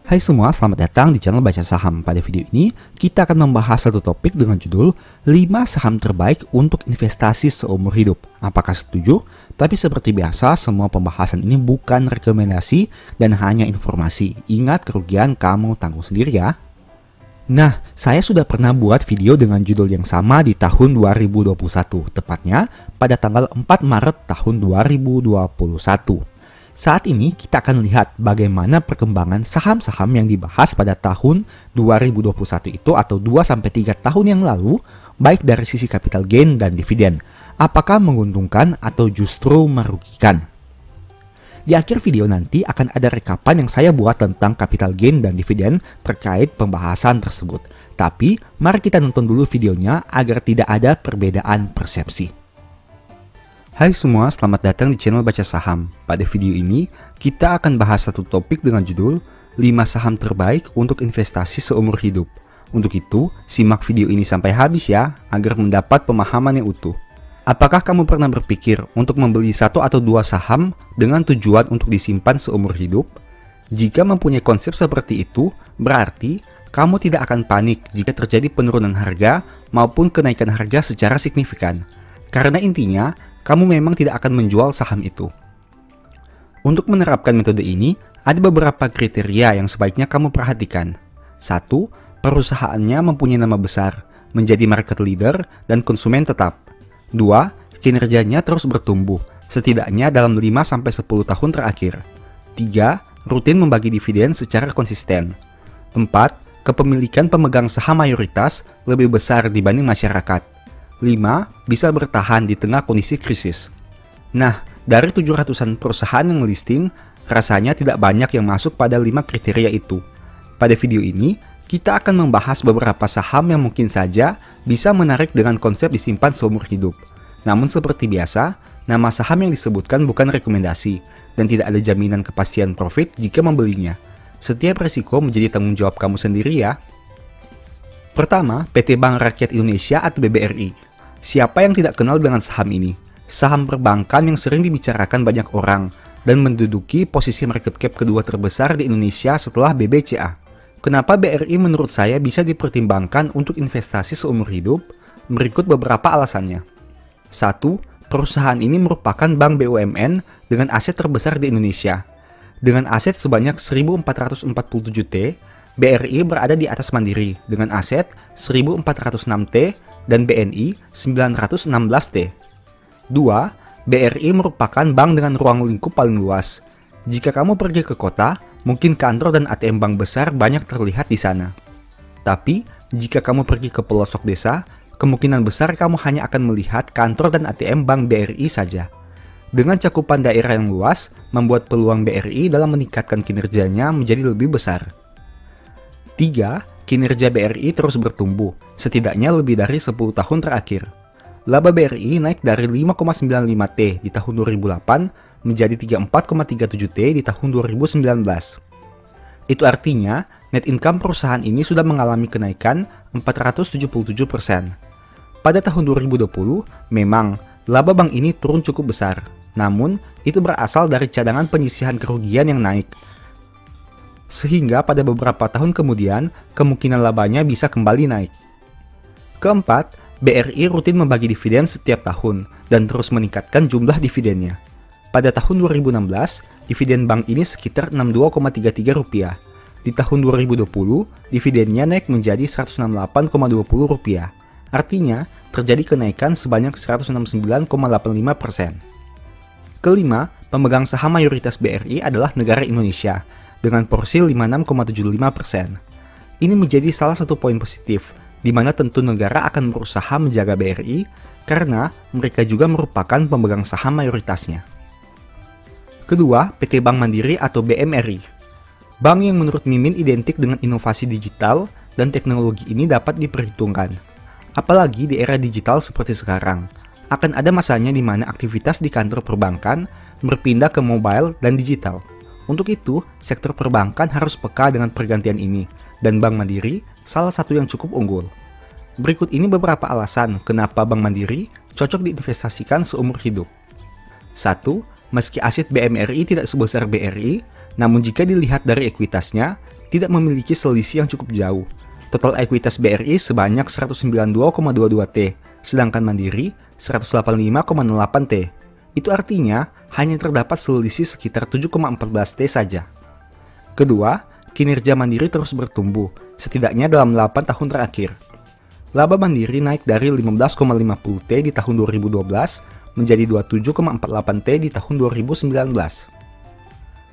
Hai semua, selamat datang di channel Baca Saham. Pada video ini, kita akan membahas satu topik dengan judul 5 saham terbaik untuk investasi seumur hidup. Apakah setuju? Tapi seperti biasa, semua pembahasan ini bukan rekomendasi dan hanya informasi. Ingat, kerugian kamu tanggung sendiri ya. Nah, saya sudah pernah buat video dengan judul yang sama di tahun 2021, tepatnya pada tanggal 4 Maret tahun 2021. Saat ini kita akan lihat bagaimana perkembangan saham-saham yang dibahas pada tahun 2021 itu atau 2-3 tahun yang lalu, baik dari sisi capital gain dan dividen. Apakah menguntungkan atau justru merugikan? Di akhir video nanti akan ada rekapan yang saya buat tentang capital gain dan dividen terkait pembahasan tersebut. Tapi mari kita nonton dulu videonya agar tidak ada perbedaan persepsi. Hai semua, selamat datang di channel Baca Saham. Pada video ini, kita akan bahas satu topik dengan judul 5 saham terbaik untuk investasi seumur hidup. Untuk itu, simak video ini sampai habis ya, agar mendapat pemahaman yang utuh. Apakah kamu pernah berpikir untuk membeli 1 atau 2 saham dengan tujuan untuk disimpan seumur hidup? Jika mempunyai konsep seperti itu, berarti kamu tidak akan panik jika terjadi penurunan harga maupun kenaikan harga secara signifikan. Karena intinya, kamu memang tidak akan menjual saham itu. Untuk menerapkan metode ini, ada beberapa kriteria yang sebaiknya kamu perhatikan. 1. Perusahaannya mempunyai nama besar, menjadi market leader, dan konsumen tetap. 2. Kinerjanya terus bertumbuh, setidaknya dalam 5-10 tahun terakhir. 3. Rutin membagi dividen secara konsisten. 4. Kepemilikan pemegang saham mayoritas lebih besar dibanding masyarakat. 5. Bisa bertahan di tengah kondisi krisis. Nah, dari 700-an perusahaan yang listing, rasanya tidak banyak yang masuk pada 5 kriteria itu. Pada video ini, kita akan membahas beberapa saham yang mungkin saja bisa menarik dengan konsep disimpan seumur hidup. Namun seperti biasa, nama saham yang disebutkan bukan rekomendasi, dan tidak ada jaminan kepastian profit jika membelinya. Setiap resiko menjadi tanggung jawab kamu sendiri ya. Pertama, PT Bank Rakyat Indonesia atau BBRI. Siapa yang tidak kenal dengan saham ini? Saham perbankan yang sering dibicarakan banyak orang dan menduduki posisi market cap kedua terbesar di Indonesia setelah BBCA. Kenapa BRI menurut saya bisa dipertimbangkan untuk investasi seumur hidup? Berikut beberapa alasannya. 1. Perusahaan ini merupakan bank BUMN dengan aset terbesar di Indonesia. Dengan aset sebanyak 1.447 T, BRI berada di atas Mandiri dengan aset 1.406 T dan BNI 916 T. 2. BRI merupakan bank dengan ruang lingkup paling luas. Jika kamu pergi ke kota, mungkin kantor dan ATM bank besar banyak terlihat di sana. Tapi, jika kamu pergi ke pelosok desa, kemungkinan besar kamu hanya akan melihat kantor dan ATM bank BRI saja. Dengan cakupan daerah yang luas, membuat peluang BRI dalam meningkatkan kinerjanya menjadi lebih besar. 3. Kinerja BRI terus bertumbuh, setidaknya lebih dari 10 tahun terakhir. Laba BRI naik dari 5,95 T di tahun 2008 menjadi 34,37 T di tahun 2019. Itu artinya, net income perusahaan ini sudah mengalami kenaikan 477%. Pada tahun 2020, memang laba bank ini turun cukup besar, namun itu berasal dari cadangan penyisihan kerugian yang naik. Sehingga pada beberapa tahun kemudian, kemungkinan labanya bisa kembali naik. Keempat, BRI rutin membagi dividen setiap tahun dan terus meningkatkan jumlah dividennya. Pada tahun 2016, dividen bank ini sekitar Rp62,33. Di tahun 2020, dividennya naik menjadi Rp168,20. Artinya, terjadi kenaikan sebanyak 169,85%. Kelima, pemegang saham mayoritas BRI adalah negara Indonesia, dengan porsi 56,75%. Ini menjadi salah satu poin positif, di mana tentu negara akan berusaha menjaga BRI karena mereka juga merupakan pemegang saham mayoritasnya. Kedua, PT Bank Mandiri atau BMRI. Bank yang menurut Mimin identik dengan inovasi digital dan teknologi ini dapat diperhitungkan. Apalagi di era digital seperti sekarang, akan ada masanya di mana aktivitas di kantor perbankan berpindah ke mobile dan digital. Untuk itu, sektor perbankan harus peka dengan pergantian ini, dan Bank Mandiri salah satu yang cukup unggul. Berikut ini beberapa alasan kenapa Bank Mandiri cocok diinvestasikan seumur hidup. 1. Meski aset BMRI tidak sebesar BRI, namun jika dilihat dari ekuitasnya, tidak memiliki selisih yang cukup jauh. Total ekuitas BRI sebanyak 192,22 T, sedangkan Mandiri 185,08 T. Itu artinya hanya terdapat selisih sekitar 7,14 T saja. Kedua, kinerja Mandiri terus bertumbuh, setidaknya dalam 8 tahun terakhir. Laba Mandiri naik dari 15,50 T di tahun 2012 menjadi 27,48 T di tahun 2019.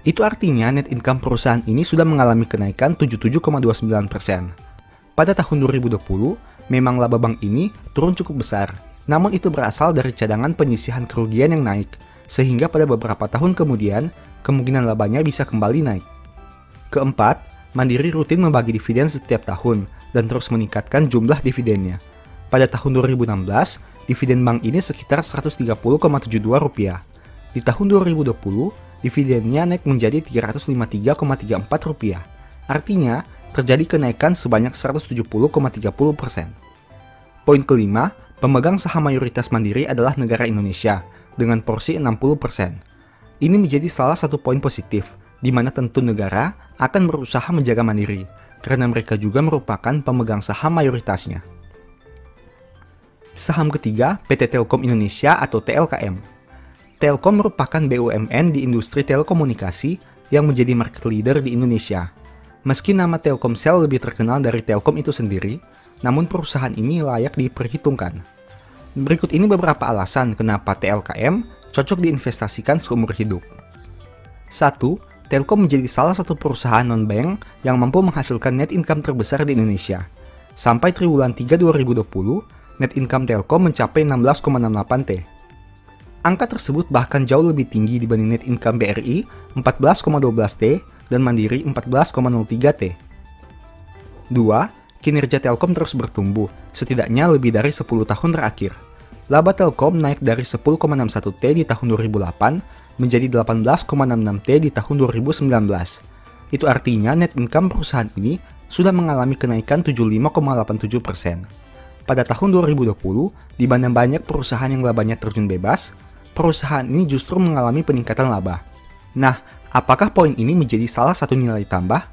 Itu artinya net income perusahaan ini sudah mengalami kenaikan 77,29%. Pada tahun 2020, memang laba bank ini turun cukup besar, namun itu berasal dari cadangan penyisihan kerugian yang naik, sehingga pada beberapa tahun kemudian, kemungkinan labanya bisa kembali naik. Keempat, Mandiri rutin membagi dividen setiap tahun dan terus meningkatkan jumlah dividennya. Pada tahun 2016, dividen bank ini sekitar Rp130,72. Di tahun 2020, dividennya naik menjadi Rp353,34. Artinya, terjadi kenaikan sebanyak 170,30%. Poin kelima, pemegang saham mayoritas Mandiri adalah negara Indonesia, dengan porsi 60%. Ini menjadi salah satu poin positif, di mana tentu negara akan berusaha menjaga Mandiri, karena mereka juga merupakan pemegang saham mayoritasnya. Saham ketiga, PT Telkom Indonesia atau TLKM. Telkom merupakan BUMN di industri telekomunikasi yang menjadi market leader di Indonesia. Meski nama Telkomsel lebih terkenal dari Telkom itu sendiri, namun perusahaan ini layak diperhitungkan. Berikut ini beberapa alasan kenapa TLKM cocok diinvestasikan seumur hidup. 1. Telkom menjadi salah satu perusahaan non-bank yang mampu menghasilkan net income terbesar di Indonesia. Sampai triwulan 3 2020, net income Telkom mencapai 16,68 T. Angka tersebut bahkan jauh lebih tinggi dibanding net income BRI 14,12 T dan Mandiri 14,03 T. 2. Kinerja Telkom terus bertumbuh, setidaknya lebih dari 10 tahun terakhir. Laba Telkom naik dari 10,61 T di tahun 2008 menjadi 18,66 T di tahun 2019. Itu artinya net income perusahaan ini sudah mengalami kenaikan 75,87%. Pada tahun 2020, di mana banyak perusahaan yang labanya terjun bebas, perusahaan ini justru mengalami peningkatan laba. Nah, apakah poin ini menjadi salah satu nilai tambah?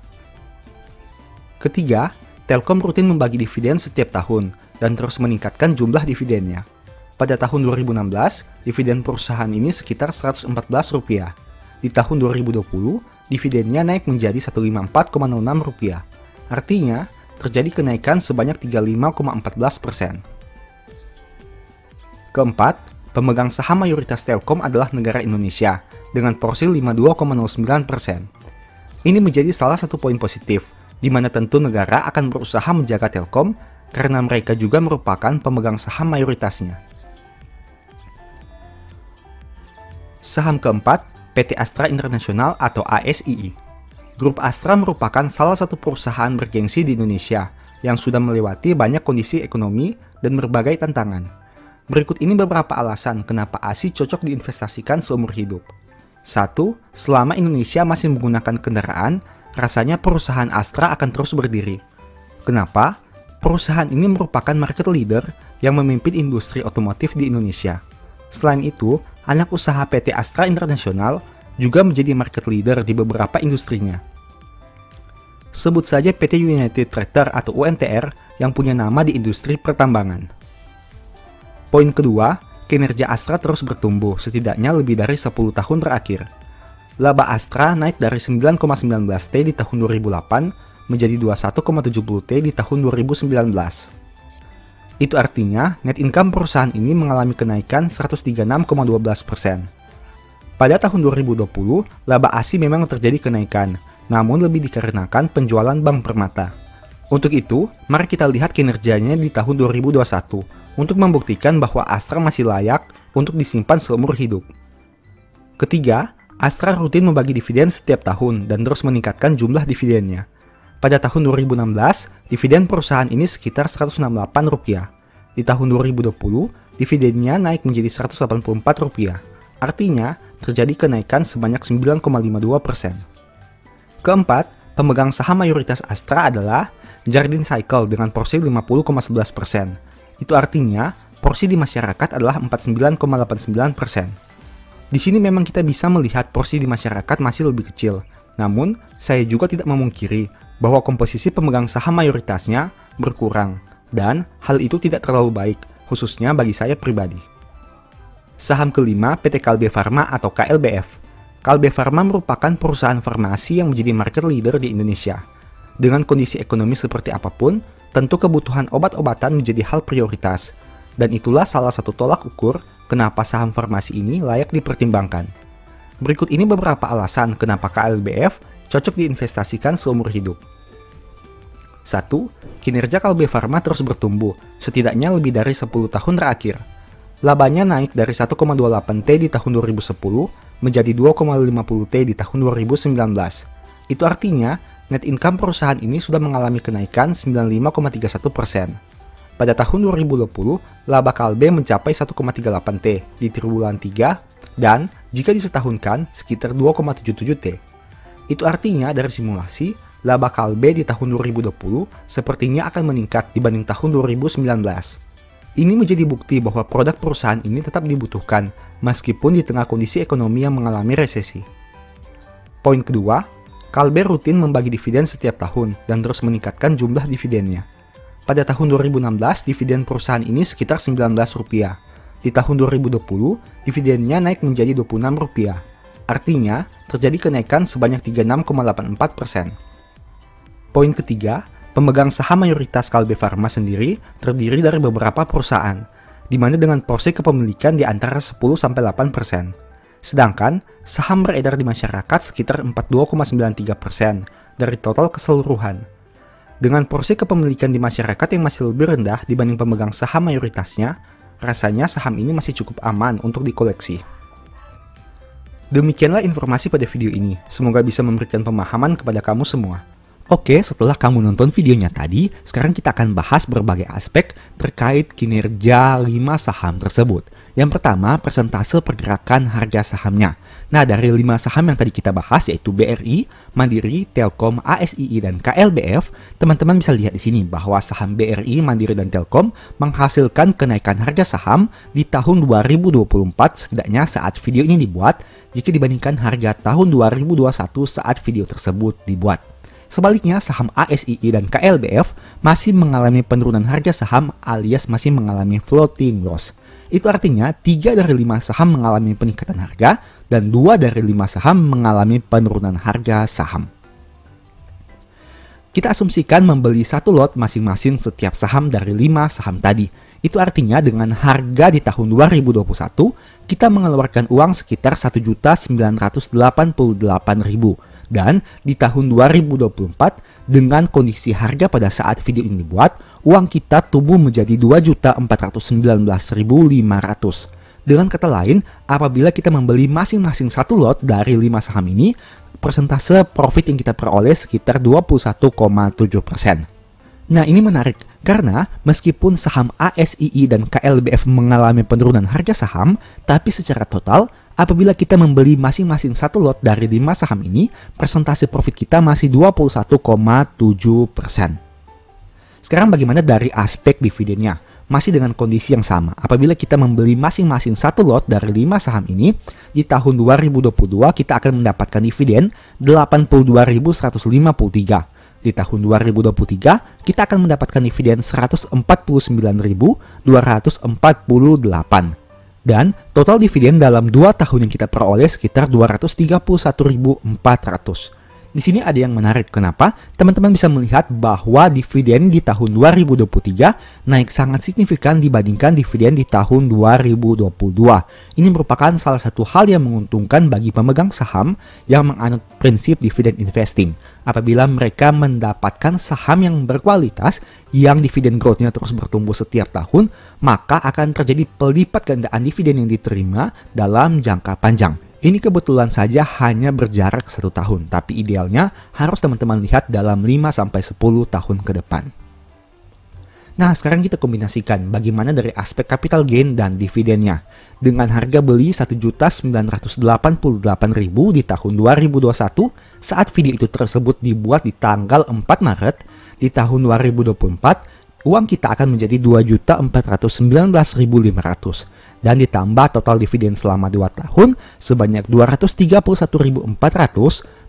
Ketiga, Telkom rutin membagi dividen setiap tahun dan terus meningkatkan jumlah dividennya. Pada tahun 2016, dividen perusahaan ini sekitar Rp114. Di tahun 2020, dividennya naik menjadi Rp154,06. Artinya, terjadi kenaikan sebanyak 35,14%. Keempat, pemegang saham mayoritas Telkom adalah negara Indonesia dengan porsi 52,09%. Ini menjadi salah satu poin positif, di mana tentu negara akan berusaha menjaga Telkom karena mereka juga merupakan pemegang saham mayoritasnya. Saham keempat, PT Astra International atau ASII. Grup Astra merupakan salah satu perusahaan bergengsi di Indonesia yang sudah melewati banyak kondisi ekonomi dan berbagai tantangan. Berikut ini beberapa alasan kenapa ASI cocok diinvestasikan seumur hidup. 1. Selama Indonesia masih menggunakan kendaraan, rasanya perusahaan Astra akan terus berdiri. Kenapa? Perusahaan ini merupakan market leader yang memimpin industri otomotif di Indonesia. Selain itu, anak usaha PT Astra International juga menjadi market leader di beberapa industrinya. Sebut saja PT United Tractor atau UNTR yang punya nama di industri pertambangan. Poin kedua, kinerja Astra terus bertumbuh setidaknya lebih dari 10 tahun terakhir. Laba Astra naik dari 9,19 T di tahun 2008 menjadi 21,70 T di tahun 2019. Itu artinya net income perusahaan ini mengalami kenaikan 136,12%. Pada tahun 2020, laba ASI memang terjadi kenaikan, namun lebih dikarenakan penjualan Bank Permata. Untuk itu, mari kita lihat kinerjanya di tahun 2021 untuk membuktikan bahwa Astra masih layak untuk disimpan seumur hidup. Ketiga, Astra rutin membagi dividen setiap tahun dan terus meningkatkan jumlah dividennya. Pada tahun 2016, dividen perusahaan ini sekitar Rp168. Di tahun 2020, dividennya naik menjadi Rp184. Artinya, terjadi kenaikan sebanyak 9,52%. Keempat, pemegang saham mayoritas Astra adalah Jardine Cycle dengan porsi 50,11%. Itu artinya, porsi di masyarakat adalah 49,89%. Di sini memang kita bisa melihat porsi di masyarakat masih lebih kecil, Namun, saya juga tidak memungkiri bahwa komposisi pemegang saham mayoritasnya berkurang, dan hal itu tidak terlalu baik, khususnya bagi saya pribadi. Saham kelima, PT Kalbe Farma atau KLBF. Kalbe Farma merupakan perusahaan farmasi yang menjadi market leader di Indonesia. Dengan kondisi ekonomi seperti apapun, tentu kebutuhan obat-obatan menjadi hal prioritas, dan itulah salah satu tolak ukur kenapa saham farmasi ini layak dipertimbangkan. Berikut ini beberapa alasan kenapa KLBF cocok diinvestasikan seumur hidup. 1. Kinerja Kalbe Farma terus bertumbuh, setidaknya lebih dari 10 tahun terakhir. Labanya naik dari 1,28T di tahun 2010 menjadi 2,50T di tahun 2019. Itu artinya, net income perusahaan ini sudah mengalami kenaikan 95,31%. Pada tahun 2020, laba Kalbe mencapai 1,38T di triwulan 3 dan jika disetahunkan sekitar 2,77T. Itu artinya dari simulasi, laba Kalbe di tahun 2020 sepertinya akan meningkat dibanding tahun 2019. Ini menjadi bukti bahwa produk perusahaan ini tetap dibutuhkan meskipun di tengah kondisi ekonomi yang mengalami resesi. Poin kedua, Kalbe rutin membagi dividen setiap tahun dan terus meningkatkan jumlah dividennya. Pada tahun 2016, dividen perusahaan ini sekitar Rp19. Di tahun 2020, dividennya naik menjadi Rp26. Artinya, terjadi kenaikan sebanyak 36,84%. Poin ketiga, pemegang saham mayoritas Kalbe Farma sendiri terdiri dari beberapa perusahaan, di mana dengan porsi kepemilikan di antara 10-8%. Sedangkan, saham beredar di masyarakat sekitar 42,93% dari total keseluruhan. Dengan porsi kepemilikan di masyarakat yang masih lebih rendah dibanding pemegang saham mayoritasnya, rasanya saham ini masih cukup aman untuk dikoleksi. Demikianlah informasi pada video ini, semoga bisa memberikan pemahaman kepada kamu semua. Oke, setelah kamu nonton videonya tadi, sekarang kita akan bahas berbagai aspek terkait kinerja 5 saham tersebut. Yang pertama, persentase pergerakan harga sahamnya. Nah, dari 5 saham yang tadi kita bahas yaitu BRI, Mandiri, Telkom, ASII, dan KLBF, teman-teman bisa lihat di sini bahwa saham BRI, Mandiri, dan Telkom menghasilkan kenaikan harga saham di tahun 2024 setidaknya saat video ini dibuat jika dibandingkan harga tahun 2021 saat video tersebut dibuat. Sebaliknya, saham ASII dan KLBF masih mengalami penurunan harga saham alias masih mengalami floating loss. Itu artinya 3 dari 5 saham mengalami peningkatan harga dan 2 dari 5 saham mengalami penurunan harga saham. Kita asumsikan membeli satu lot masing-masing setiap saham dari 5 saham tadi. Itu artinya dengan harga di tahun 2021, kita mengeluarkan uang sekitar Rp1.988.000. Dan di tahun 2024, dengan kondisi harga pada saat video ini dibuat, uang kita tumbuh menjadi Rp2.419.500. Dengan kata lain, apabila kita membeli masing-masing satu lot dari 5 saham ini, persentase profit yang kita peroleh sekitar 21,7%. Nah, ini menarik karena meskipun saham ASII dan KLBF mengalami penurunan harga saham, tapi secara total, apabila kita membeli masing-masing satu lot dari 5 saham ini, persentase profit kita masih 21,7%. Sekarang bagaimana dari aspek dividennya? Masih dengan kondisi yang sama. Apabila kita membeli masing-masing satu lot dari 5 saham ini, di tahun 2022 kita akan mendapatkan dividen 82.153. Di tahun 2023 kita akan mendapatkan dividen 149.248. Dan total dividen dalam 2 tahun yang kita peroleh sekitar 231.400. Di sini ada yang menarik. Kenapa? Teman-teman bisa melihat bahwa dividen di tahun 2023 naik sangat signifikan dibandingkan dividen di tahun 2022. Ini merupakan salah satu hal yang menguntungkan bagi pemegang saham yang menganut prinsip dividen investing. Apabila mereka mendapatkan saham yang berkualitas, yang dividen growth-nya terus bertumbuh setiap tahun, maka akan terjadi pelipat gandaan dividen yang diterima dalam jangka panjang. Ini kebetulan saja hanya berjarak 1 tahun, tapi idealnya harus teman-teman lihat dalam 5-10 tahun ke depan. Nah, sekarang kita kombinasikan bagaimana dari aspek capital gain dan dividennya. Dengan harga beli Rp1.988.000 di tahun 2021, saat video itu tersebut dibuat di tanggal 4 Maret, di tahun 2024, uang kita akan menjadi Rp2.419.500. dan ditambah total dividen selama 2 tahun sebanyak 231.400,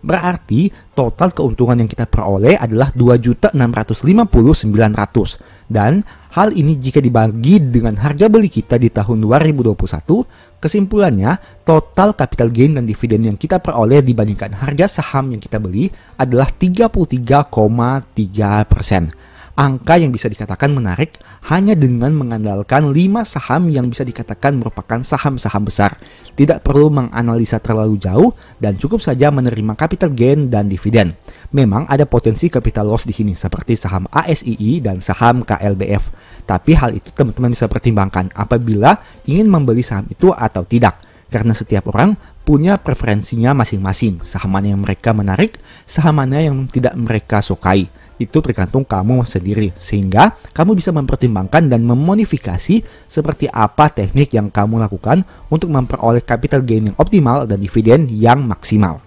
berarti total keuntungan yang kita peroleh adalah 2.659.000. Dan hal ini jika dibagi dengan harga beli kita di tahun 2021, kesimpulannya total capital gain dan dividen yang kita peroleh dibandingkan harga saham yang kita beli adalah 33,3%. Angka yang bisa dikatakan menarik hanya dengan mengandalkan 5 saham yang bisa dikatakan merupakan saham-saham besar. Tidak perlu menganalisa terlalu jauh dan cukup saja menerima capital gain dan dividen. Memang ada potensi capital loss di sini seperti saham ASII dan saham KLBF. Tapi hal itu teman-teman bisa pertimbangkan apabila ingin membeli saham itu atau tidak. Karena setiap orang punya preferensinya masing-masing. Saham mana yang mereka menarik, saham mana yang tidak mereka sukai. Itu tergantung kamu sendiri, sehingga kamu bisa mempertimbangkan dan memodifikasi seperti apa teknik yang kamu lakukan untuk memperoleh capital gain yang optimal dan dividen yang maksimal.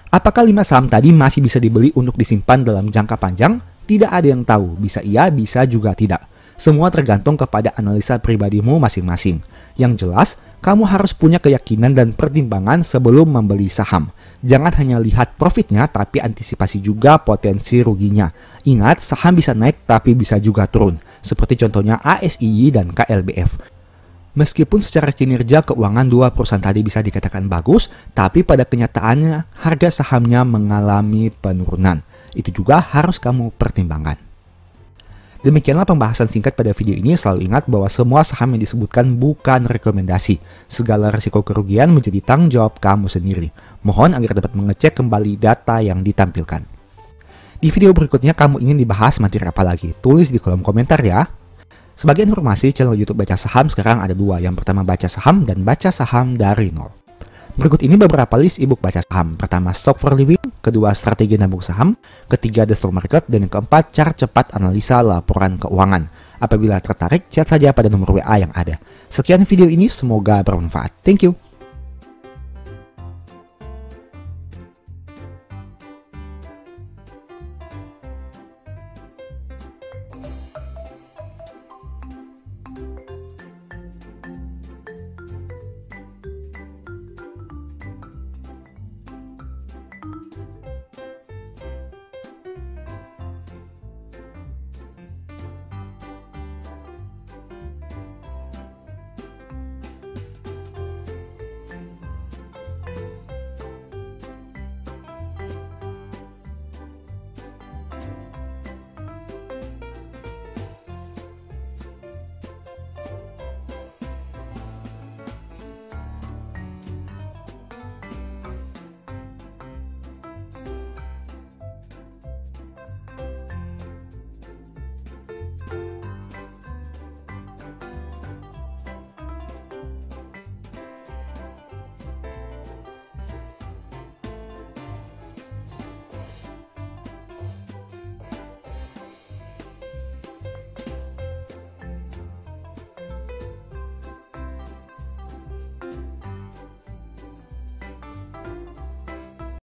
Apakah 5 saham tadi masih bisa dibeli untuk disimpan dalam jangka panjang? Tidak ada yang tahu, bisa iya, bisa juga tidak. Semua tergantung kepada analisa pribadimu masing-masing. Yang jelas, kamu harus punya keyakinan dan pertimbangan sebelum membeli saham. Jangan hanya lihat profitnya, tapi antisipasi juga potensi ruginya. Ingat, saham bisa naik tapi bisa juga turun, seperti contohnya ASII dan KLBF. Meskipun secara kinerja keuangan dua perusahaan tadi bisa dikatakan bagus, tapi pada kenyataannya harga sahamnya mengalami penurunan. Itu juga harus kamu pertimbangkan. Demikianlah pembahasan singkat pada video ini. Selalu ingat bahwa semua saham yang disebutkan bukan rekomendasi. Segala risiko kerugian menjadi tanggung jawab kamu sendiri. Mohon agar dapat mengecek kembali data yang ditampilkan. Di video berikutnya kamu ingin dibahas materi apa lagi? Tulis di kolom komentar ya. Sebagai informasi, channel YouTube Baca Saham sekarang ada 2. Yang pertama Baca Saham dan Baca Saham dari Nol. Berikut ini beberapa list ebook baca saham. Pertama, Stock for Living. Kedua, Strategi Nabung Saham. Ketiga, The Stock Market. Dan yang keempat, Cara Cepat Analisa Laporan Keuangan. Apabila tertarik, chat saja pada nomor WA yang ada. Sekian video ini, semoga bermanfaat. Thank you.